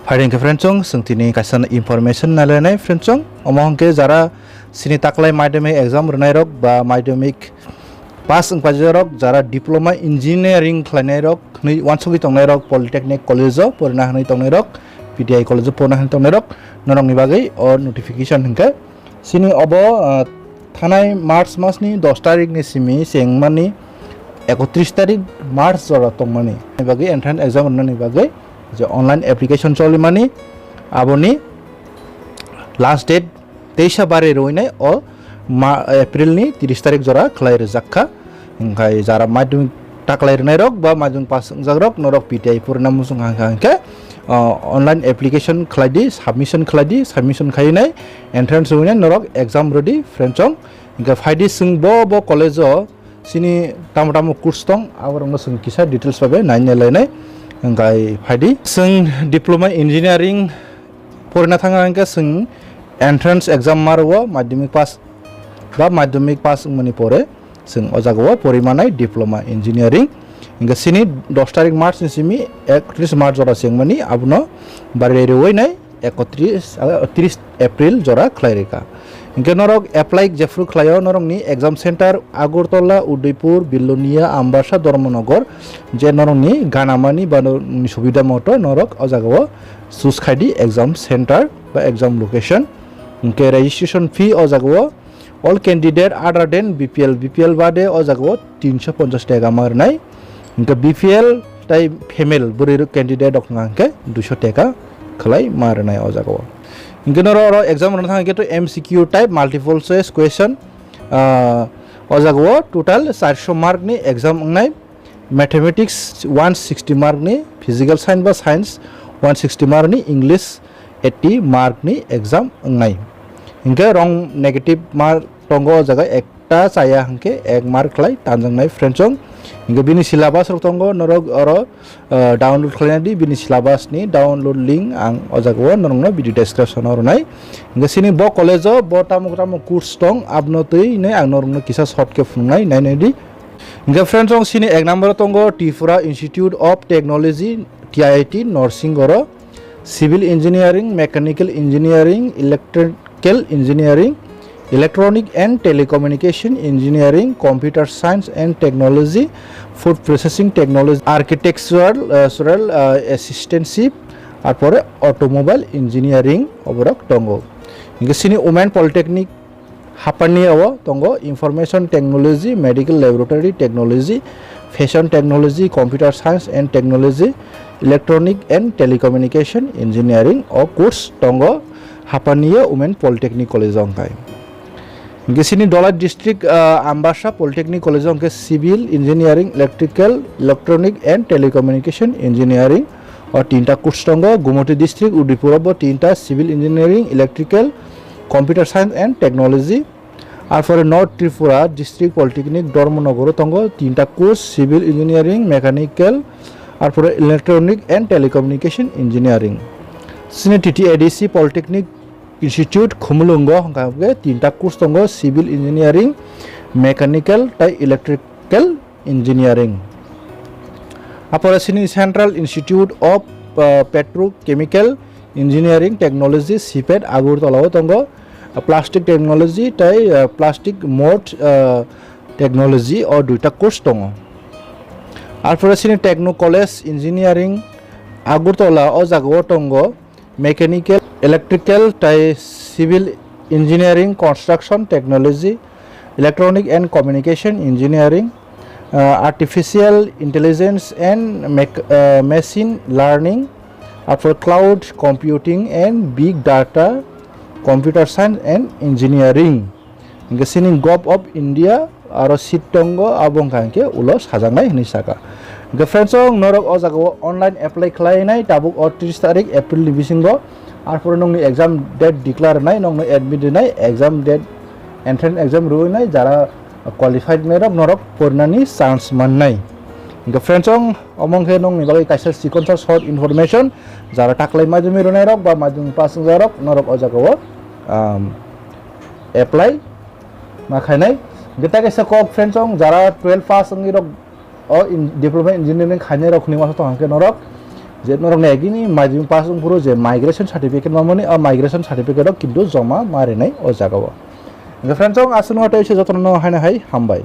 Fighting friendsong sengtini kaisan information nalenai friendsong omongke jara sini taklai madhyamik exam runai rok ba madhyamik pass ungpaje rok jara diploma engineering khlainai rok ni wansugi tongnai rok Polytechnic college o porina hanai tongnai rok PTI college o porina hanai tongnai rok norong ni bagai or notification hingke sini obo thanai March mas ni 10 tarik ni simi sengmani 31 tarik March jora tongmani ni bagai entrance exam runai bagai যে online application চলে মানে আপনি last date 23 বারে রইনাই ও April নি 30 তারিখ জরা খলাই রেজাক্কা Inkai যারা মাধ্যমিক টাকলাই রনাই রক বা মাধ্যমিক পাস জাগ রক নরক পিটিআই পরিণাম মুসুং হাঙ্কে অনলাইন অ্যাপ্লিকেশন খলাইদি সাবমিশন খাইনাই এন্ট্রান্স হইনাই নরক এক্সাম রেডি ফ্রেন্ডসং ইনকা ফাইদি সিং ব কলেজ সিনি টামটাম কোর্স দं আবার সিং কিসা ডিটেইলস পাবে নাইনাইলাইনাই Engkai phadi sing diploma engineering porina thanga engka sing entrance exam marwa madhyamik pass ba madhyamik pass mani pore sing ojagwa porimanai diploma engineering engka sini 10 tarik March ni simi 31 March jora singmani abno bare roinai 30 April jora khlaireka engka norok apply jefru khlayo norok ni exam center Agortala Udaipur Bilonia Ambassa Dharmanagor je norok ni ganamani ba ni subida moto norok ojagao choose khaidi exam center ba exam location engke registration fee ojagao all candidate other than BPL bade ojagao 350 টাকা marnai engka BPL tai female buri candidate ok ngangke 200 টাকা khlai marnai ojagao Ingenoro exam run thang to MCQ type multiple choice question ojagwo total 400 mark ni exam ngai mathematics 160 mark ni physical science ba science 160 mark ni English 80 mark ni exam ngai inge wrong negative mark tongo jaga ekta chaya hangke 1 mark klai tanjang nai friendsong inge bini syllabus rok tongo norok oro download khlainadi bini syllabus ni download link ang ojagwo norongno video description or nai inge sini bo college bo tamu course tong abno tei nei ang norongno kisa short ke fungnai nainadi inge friendsong sini ek number tongo Tripura Institute of Technology TIT nursing oro civil engineering mechanical engineering electrical engineering electronic and telecommunication engineering computer science and technology food processing technology architectural assistantship arpore automobile engineering oborok tongo inge sini women polytechnic hapani awo tongo information technology medical laboratory technology fashion technology computer science and technology electronic and telecommunication engineering o course tongo hapani women polytechnic college ongkai Gesini Dollar District Ambassa Polytechnic College onke Civil Engineering, Electrical, Electronic and Telecommunication Engineering or tinta course tongo Gumoti District Udaipur bo tinta Civil Engineering, Electrical, Computer Science and Technology R for North Tripura District Polytechnic Dharmanagor tongo tinta course Civil Engineering, Mechanical R for Electronic and Telecommunication Engineering Sini TTADC Polytechnic Institute Khumulungo hangke tinta course tongo Civil Engineering, Mechanical tai Electrical Engineering. Apora sini Central Institute of Petrochemical Engineering Technology CPET Agortala tongo Plastic Technology tai Plastic Mold Technology or duita course tongo. Apora sini Techno College Engineering Agortala o jagao tongo Mechanical Electrical tai Civil Engineering Construction Technology Electronic and Communication Engineering Artificial Intelligence and Machine Learning for Cloud Computing and Big Data Computer Science and Engineering Ngesini Gov of India aro sitongo abong kangke ulo sajangnai hini saka ge friendsong norok o jago online apply khlainai tabuk 30 tarik April ni bisingo আর পরে নংনি exam date declare নাই নংনি admit নাই exam date entrance exam রুই নাই যারা qualified মেরক নরক পড়নানি chance মান নাই Inca ফ্রেন্ডসং অমংহে নংনি বাগৈ কাইসা সিকনসা শর্ট ইনফরমেশন যারা টাকলাই মাধ্যমে রনাই রক বা মাধ্যম পাস জারক নরক অজাগো অ্যাপ্লাই মাখাইনাই গেতা কাইসা কক ফ্রেন্ডসং যারা 12 পাস রক ও ডিপ্লোমা ইঞ্জিনিয়ারিং খাইনাই রক নিমাস তো হাঙ্কে নরক যে নরং এগিনি মাধ্যমিক পাস পুরো যে মাইগ্রেশন সার্টিফিকেট মামনি মাইগ্রেশন সার্টিফিকেটও কিন্তু জমা মারিनाय ও জায়গাও फ्रेंड्स आसनो हटे यतन हाय हामबाय।